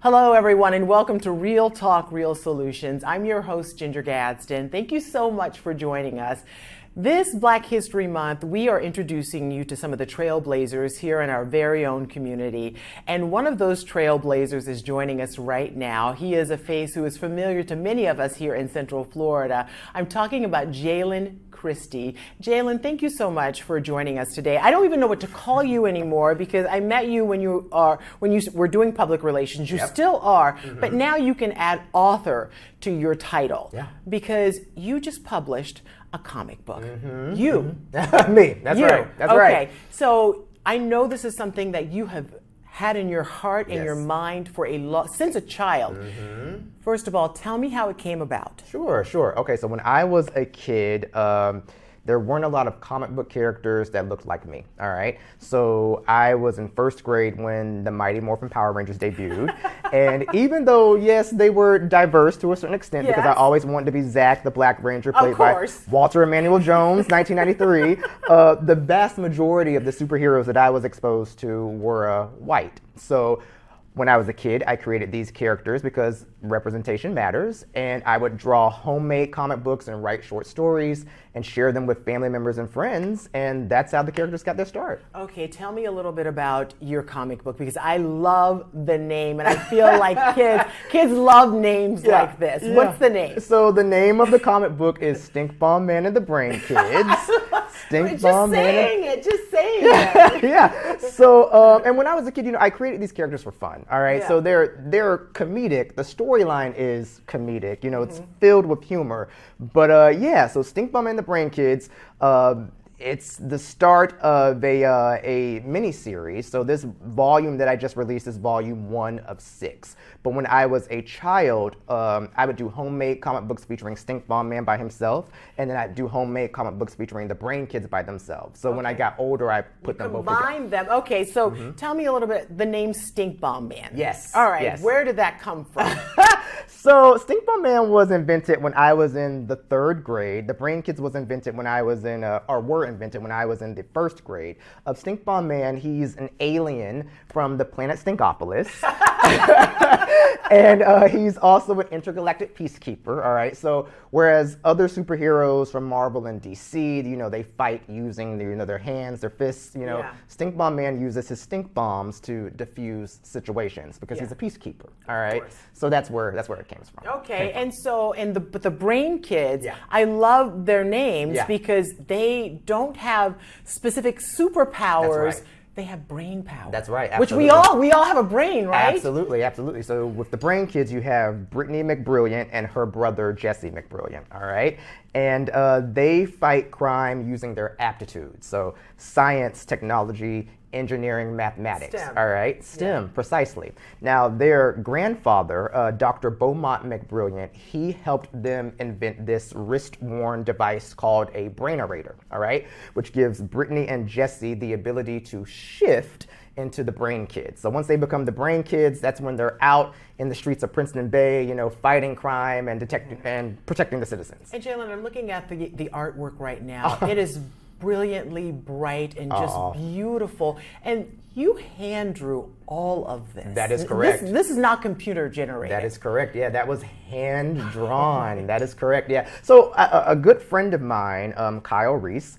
Hello, everyone, and welcome to Real Talk, Real Solutions. I'm your host, Ginger Gadsden. Thank you so much for joining us. This Black History Month, we are introducing you to some of the trailblazers here in our very own community. And one of those trailblazers is joining us right now. He is a face who is familiar to many of us here in Central Florida. I'm talking about Jaylen Christie. Jaylen, thank you so much for joining us today. I don't even know what to call you anymore because I met you when you were doing public relations. You still are, but now you can add author to your title because you just published a comic book. You. Me. That's right. That's right. Okay. So I know this is something that you have had in your heart and your mind for since a child. First of all, tell me how it came about. Sure. Okay, so when I was a kid, there weren't a lot of comic book characters that looked like me, all right? So I was in first grade when the Mighty Morphin Power Rangers debuted. And even though, yes, they were diverse to a certain extent, because I always wanted to be Zach, the Black Ranger, played by Walter Emmanuel Jones, 1993, the vast majority of the superheroes that I was exposed to were white. So when I was a kid, I created these characters because representation matters, and I would draw homemade comic books and write short stories and share them with family members and friends, and that's how the characters got their start. Okay, tell me a little bit about your comic book because I love the name, and I feel like kids love names like this. What's the name? So the name of the comic book is Stink Bomb Man and the Brain Kids. Just saying it. So, and when I was a kid, I created these characters for fun. All right. So they're comedic. The storyline is comedic. It's filled with humor. But so Stink Bomb and the Brain Kids. It's the start of a mini-series. So this volume that I just released is volume 1 of 6. But when I was a child, I would do homemade comic books featuring Stink Bomb Man by himself, and then I'd do homemade comic books featuring the Brain Kids by themselves. So when I got older, I put them both together. Combine them. Okay, so tell me a little bit, the name Stink Bomb Man. Yes. All right, yes. Where did that come from? So Stink Bomb Man was invented when I was in the 3rd grade. The Brain Kids was invented when I was in, were invented when I was in the 1st grade. Of Stink Bomb Man, he's an alien from the planet Stinkopolis. And he's also an intergalactic peacekeeper, all right? So whereas other superheroes from Marvel and DC, they fight using their hands, their fists, Stink Bomb Man uses his stink bombs to diffuse situations because he's a peacekeeper, all right? So that's where it came from. Okay, but the Brain Kids, I love their names because they don't have specific superpowers. That's right. They have brain power. That's right. Absolutely. Which we all have a brain, right? Absolutely. So with the Brain Kids, you have Brittany McBrilliant and her brother Jesse McBrilliant. All right, and they fight crime using their aptitudes. So science, technology, engineering, mathematics. STEM. All right, STEM, precisely. Now their grandfather, Dr. Beaumont McBrilliant, he helped them invent this wrist-worn device called a brainerator, all right, which gives Brittany and Jesse the ability to shift into the Brain Kids. So once they become the Brain Kids, that's when they're out in the streets of Princeton Bay, fighting crime and protecting the citizens. And Jaylen, I'm looking at the artwork right now. It is brilliantly bright and just beautiful. And you hand drew all of this. That is correct. This is not computer generated. That is correct. Yeah, that was hand drawn. That is correct. Yeah. So a good friend of mine, Kyle Reese,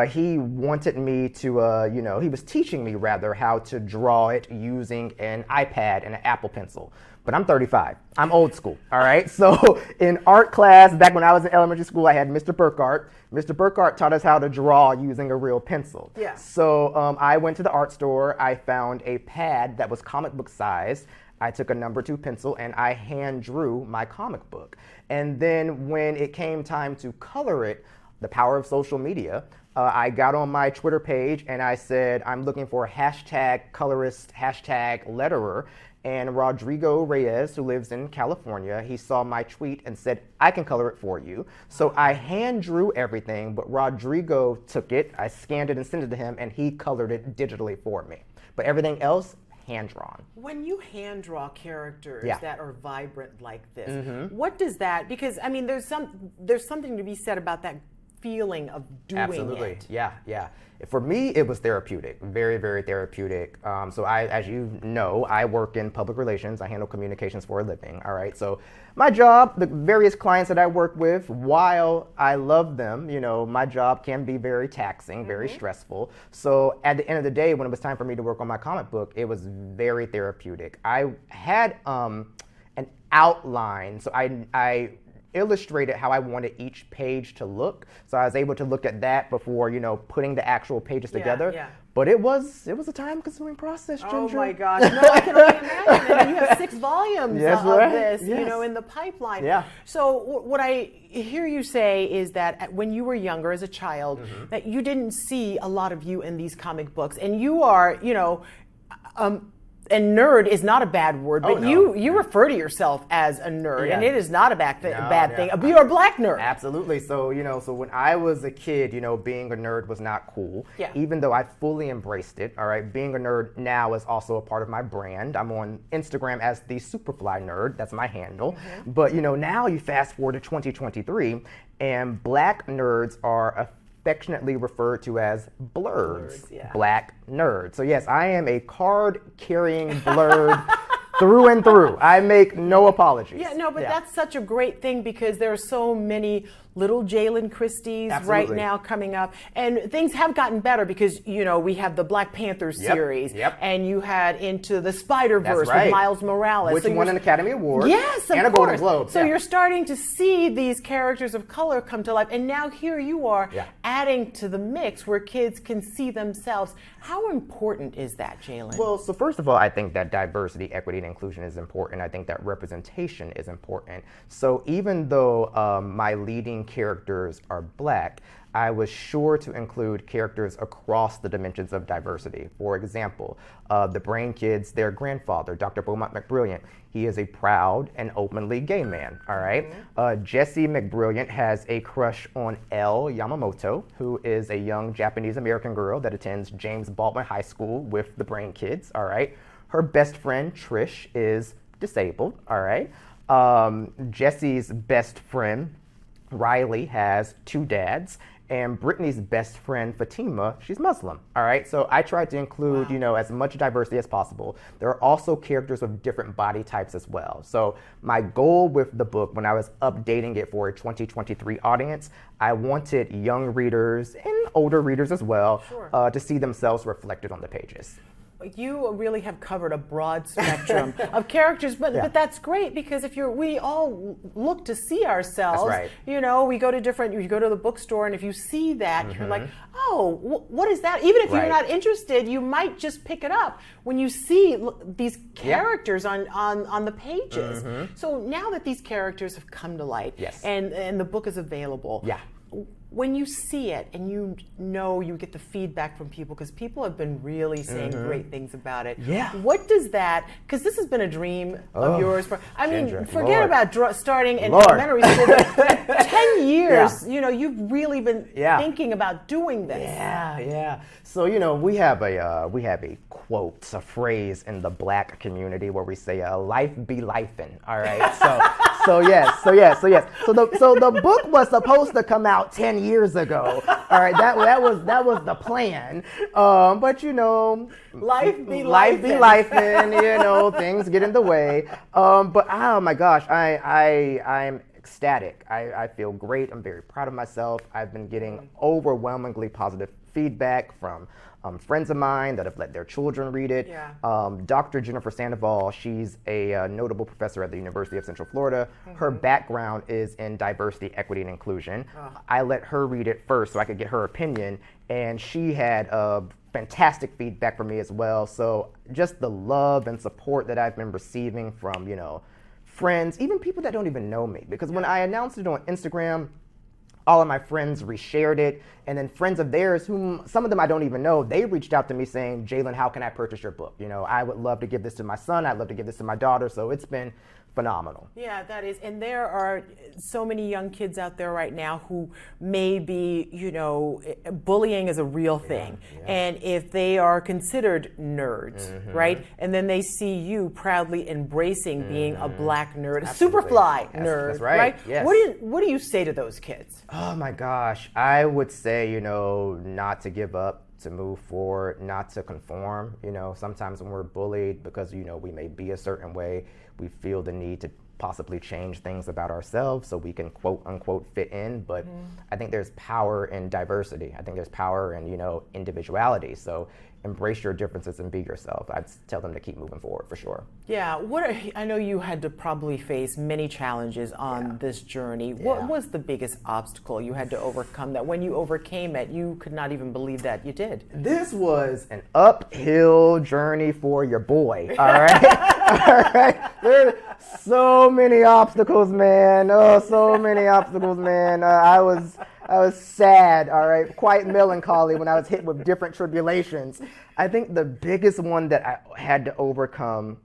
he wanted me to, he was teaching me rather how to draw it using an iPad and an Apple Pencil. But I'm 35. I'm old school, all right? So in art class, back when I was in elementary school, I had Mr. Burkhart. Mr. Burkhart taught us how to draw using a real pencil. Yeah. So I went to the art store. I found a pad that was comic book size. I took a number 2 pencil and I hand drew my comic book. And then when it came time to color it, the power of social media, I got on my Twitter page and I said, I'm looking for #colorist, #letterer. And Rodrigo Reyes, who lives in California, he saw my tweet and said, I can color it for you. So I hand drew everything, but Rodrigo took it, I scanned it and sent it to him, and he colored it digitally for me. But everything else, hand drawn. When you hand draw characters that are vibrant like this, what does that, because I mean, there's something to be said about that feeling of doing Absolutely. it? Yeah. For me, it was therapeutic, very, very therapeutic. So as you know, I work in public relations. I handle communications for a living, all right? So my job, the various clients that I work with, while I love them, my job can be very taxing, very stressful. So at the end of the day, when it was time for me to work on my comic book, it was very therapeutic. I had an outline, so I illustrated how I wanted each page to look. So I was able to look at that before, putting the actual pages together. Yeah. But it was a time-consuming process, Ginger. Oh my gosh! No, I can only imagine. And you have 6 volumes Yes, of right. this, Yes. in the pipeline. Yeah. So what I hear you say is that when you were younger, as a child, that you didn't see a lot of you in these comic books, and you are, and nerd is not a bad word, but you refer to yourself as a nerd, and it is not a bad thing. You're a black nerd. Absolutely. So, so when I was a kid, being a nerd was not cool. Yeah. Even though I fully embraced it, all right? Being a nerd now is also a part of my brand. I'm on Instagram as the Superfly Nerd. That's my handle. But, now you fast forward to 2023, and black nerds are affectionately referred to as blurs. Black nerds. So yes, I am a card-carrying blurred through and through. I make no apologies. Yeah, no, but that's such a great thing because there are so many little Jaylen Christies right now coming up, and things have gotten better because we have the Black Panther series, and you had Into the Spider-Verse with Miles Morales, which won an Academy Award, yes, and a Golden Globe. So you're starting to see these characters of color come to life, and now here you are adding to the mix where kids can see themselves. How important is that, Jaylen? Well, so first of all, I think that diversity, equity, and inclusion is important. I think that representation is important. So even though my leading characters are black, I was sure to include characters across the dimensions of diversity. For example, the Brain Kids, their grandfather, Dr. Beaumont McBrilliant, he is a proud and openly gay man, all right? Jessie McBrilliant has a crush on Elle Yamamoto, who is a young Japanese-American girl that attends James Baldwin High School with the Brain Kids, all right? Her best friend, Trish, is disabled, all right? Jessie's best friend, Riley, has 2 dads, and Brittany's best friend, Fatima, she's Muslim, all right? So I tried to include, as much diversity as possible. There are also characters with different body types as well. So my goal with the book, when I was updating it for a 2023 audience, I wanted young readers and older readers as well to see themselves reflected on the pages. You really have covered a broad spectrum of characters, but that's great because we all look to see ourselves. That's right. We go to you go to the bookstore, and if you see that, you're like, oh, what is that? Even if you're not interested, you might just pick it up when you see these characters on the pages. So now that these characters have come to light, and the book is available, when you see it and you get the feedback from people, because people have been really saying great things about it. What does that, because this has been a dream of yours forget about starting in elementary school, but 10 years, you've really been thinking about doing this. So, we have a quote, a phrase in the black community where we say, life be lifin', all right? So yes. So the book was supposed to come out 10 years ago. All right, that was the plan. But life be lifing, things get in the way. But oh my gosh, I'm ecstatic. I feel great. I'm very proud of myself. I've been getting overwhelmingly positive feedback from friends of mine that have let their children read it. Dr. Jennifer Sandoval, she's a notable professor at the University of Central Florida. Her background is in diversity, equity, and inclusion. I let her read it first so I could get her opinion, and she had fantastic feedback from me as well. So just the love and support that I've been receiving from, friends, even people that don't even know me. Because when I announced it on Instagram, all of my friends reshared it, and then friends of theirs, whom some of them I don't even know, they reached out to me saying, Jaylen, how can I purchase your book? I would love to give this to my son. I'd love to give this to my daughter. So it's been phenomenal. Yeah, that is. And there are so many young kids out there right now who may be, bullying is a real thing. And if they are considered nerds, right? And then they see you proudly embracing being a black nerd, a Superfly nerd, That's right? Yes. What do you say to those kids? Oh my gosh, I would say, not to give up, to move forward, not to conform. Sometimes when we're bullied because, we may be a certain way, we feel the need to possibly change things about ourselves so we can quote unquote fit in. But I think there's power in diversity. I think there's power in, individuality. So embrace your differences and be yourself. I'd tell them to keep moving forward for sure. Yeah, I know you had to probably face many challenges on this journey. What was the biggest obstacle you had to overcome that when you overcame it, you could not even believe that you did? This was an uphill journey for your boy, all right? All right? There are so many obstacles, man. Oh, so many obstacles, man. I was sad, all right, quite melancholy when I was hit with different tribulations. I think the biggest one that I had to overcome,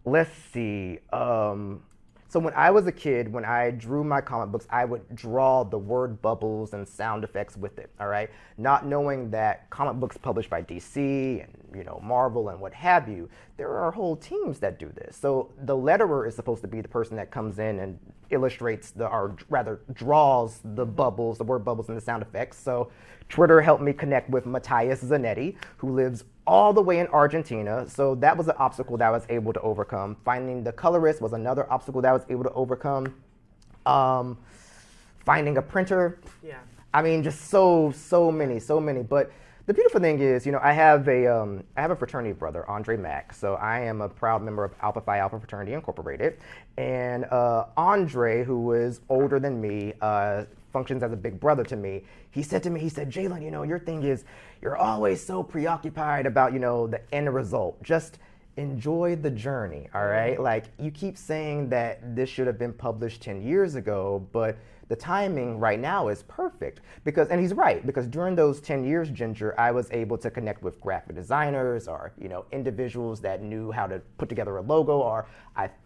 let's see. So when I was a kid, when I drew my comic books, I would draw the word bubbles and sound effects with it, all right? Not knowing that comic books published by DC and, Marvel and what have you, there are whole teams that do this. So the letterer is supposed to be the person that comes in and illustrates or rather draws the bubbles, the word bubbles and the sound effects. So Twitter helped me connect with Matthias Zanetti, who lives all the way in Argentina. So that was an obstacle that I was able to overcome. Finding the colorist was another obstacle that I was able to overcome. Finding a printer. Yeah. I mean, just so many. But the beautiful thing is, I have a fraternity brother, Andre Mack. So I am a proud member of Alpha Phi Alpha Fraternity Incorporated. And Andre, who is older than me, functions as a big brother to me. He said to me, Jaylen, your thing is you're always so preoccupied about, the end result. Just enjoy the journey, all right? Like, you keep saying that this should have been published 10 years ago, but the timing right now is perfect. And he's right, because during those 10 years, Ginger, I was able to connect with graphic designers or, individuals that knew how to put together a logo, or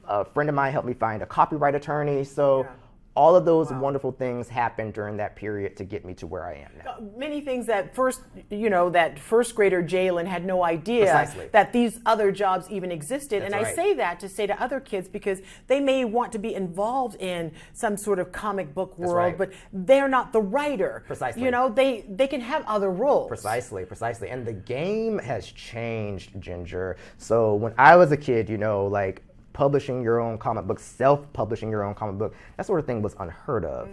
a friend of mine helped me find a copyright attorney. So. Yeah. All of those wonderful things happened during that period to get me to where I am now. Many things that first grader Jaylen had no idea that these other jobs even existed. That's and I say that to say to other kids because they may want to be involved in some sort of comic book world, but they're not the writer. Precisely. They can have other roles. Precisely. And the game has changed, Ginger. So when I was a kid, publishing your own comic book, self-publishing your own comic book, that sort of thing was unheard of,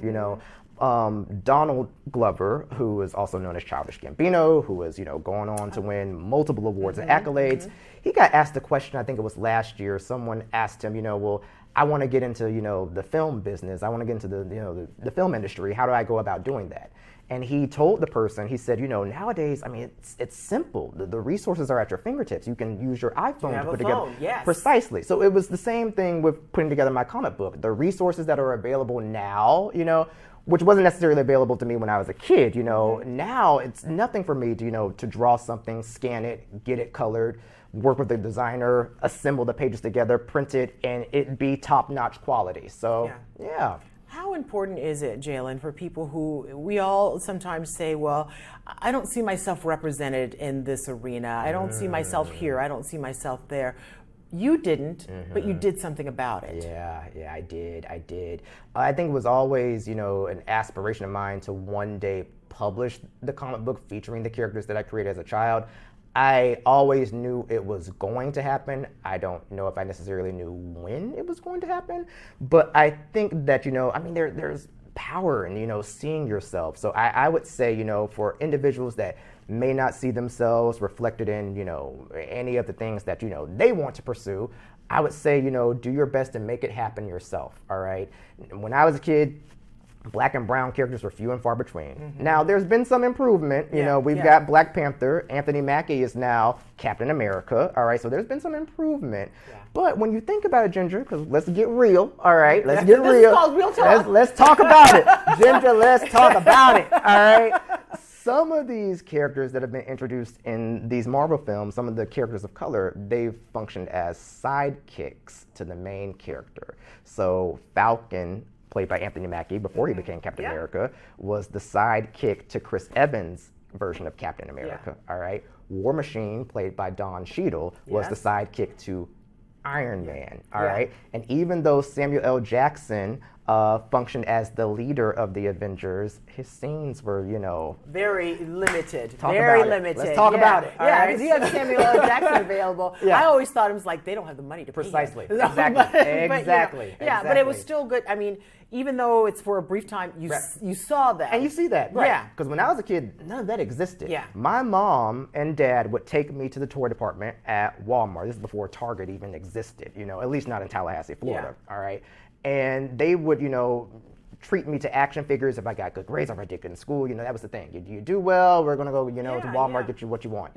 Donald Glover, who is also known as Childish Gambino, who is, going on to win multiple awards and accolades, he got asked a question, I think it was last year, someone asked him, well, I want to get into, the film business, I want to get into the film industry, how do I go about doing that? And he told the person, he said, nowadays, I mean, it's simple. The resources are at your fingertips. You can use your iPhone to put together. Yes. Precisely. So it was the same thing with putting together my comic book. The resources that are available now, which wasn't necessarily available to me when I was a kid, now it's nothing for me to, to draw something, scan it, get it colored, work with the designer, assemble the pages together, print it, and it be top-notch quality. So, yeah. How important is it, Jaylen, for people who we all sometimes say, well, I don't see myself represented in this arena. I don't see myself here. I don't see myself there. You didn't, but you did something about it. Yeah, I did. I think it was always, an aspiration of mine to one day publish the comic book featuring the characters that I created as a child. I always knew it was going to happen. I don't know if I necessarily knew when it was going to happen, but I think that, there's power in, seeing yourself. So I would say, for individuals that may not see themselves reflected in, any of the things that, they want to pursue, I would say, do your best to make it happen yourself, all right? When I was a kid, Black and brown characters were few and far between. Now, there's been some improvement. We've got Black Panther. Anthony Mackie is now Captain America. All right, so there's been some improvement. Yeah. But when you think about it, Ginger, because let's get real. All right, let's get real. This is called real talk. Let's talk about it, Ginger. Let's talk about it. All right. Some of these characters that have been introduced in these Marvel films, some of the characters of color, they've functioned as sidekicks to the main character. So Falcon, played by Anthony Mackie before he became Captain America, was the sidekick to Chris Evans' version of Captain America, all right? War Machine, played by Don Cheadle, was the sidekick to Iron Man, all right? And even though Samuel L. Jackson functioned as the leader of the Avengers, his scenes were, very limited. Talk Very about it. limited. Let's talk about it. All Yeah, right? because you have Samuel L. Jackson available. Yeah. I always thought it was like they don't have the money to pay him. Precisely. So, Exactly. but, Exactly. yeah, but it was Exactly. still good. I mean, even though it's for a brief time, you saw that. And you see that, right? Yeah. Because when I was a kid, none of that existed. Yeah. My mom and dad would take me to the toy department at Walmart. This is before Target even existed, at least not in Tallahassee, Florida. All right. And they would, treat me to action figures if I got good grades, if I did good in school. That was the thing. You do well, we're going to go, to Walmart, get you what you want,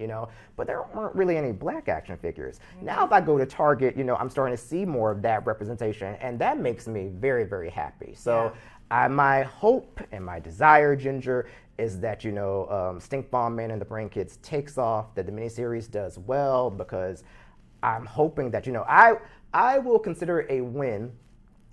But there weren't really any black action figures. Now, if I go to Target, I'm starting to see more of that representation, and that makes me very, very happy. So my hope and my desire, Ginger, is that, Stink Bomb Man and the Brain Kids takes off, that the miniseries does well, because I'm hoping that, I will consider it a win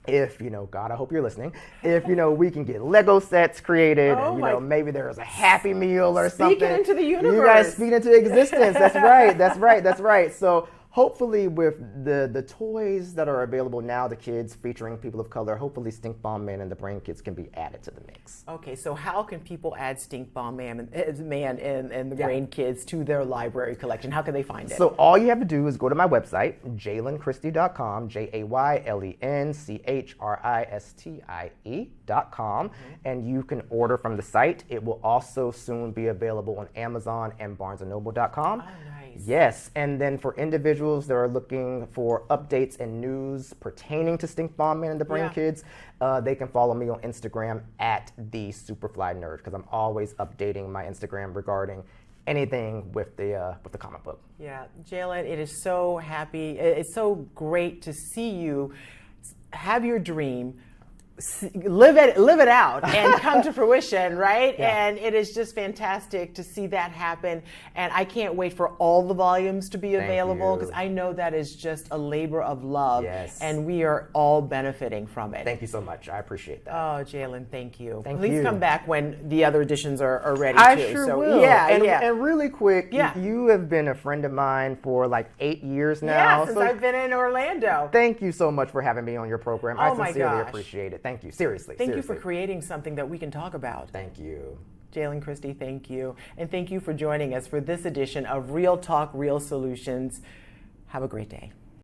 if, God, I hope you're listening, if, we can get Lego sets created, and, maybe there's a Happy Meal or something. Speak it into the universe. You guys speak into existence. That's right. That's right. That's right. So hopefully with the toys that are available now, the kids featuring people of color, hopefully Stink Bomb Man and the Brain Kids can be added to the mix. Okay, so how can people add Stink Bomb Man and the Brain Kids to their library collection? How can they find it? So all you have to do is go to my website, JaylenChristie.com, JaylenChristie.com, and you can order from the site. It will also soon be available on Amazon and BarnesandNoble.com. Oh, nice. Yes, and then for individuals that are looking for updates and news pertaining to Stink Bomb Man and the Brain Kids, they can follow me on Instagram at the Superfly Nerd, because I'm always updating my Instagram regarding anything with the comic book. Yeah, Jaylen, it is so happy. It's so great to see you have your dream, live it out, and come to fruition, right? Yeah. And it is just fantastic to see that happen. And I can't wait for all the volumes to be available, because I know that is just a labor of love. Yes. And we are all benefiting from it. Thank you so much. I appreciate that. Oh, Jaylen, thank you. Thank Please you. come back when the other editions are ready I too. sure So, will. Yeah, and really quick, Yeah. you have been a friend of mine for like 8 years now. Yeah, since so I've been in Orlando. thank you so much for having me on your program. I Oh my sincerely gosh. appreciate it. Thank you. Seriously. Thank you seriously. for creating something that we can talk about. Thank you. Jaylen Christie, thank you. And thank you for joining us for this edition of Real Talk, Real Solutions. Have a great day.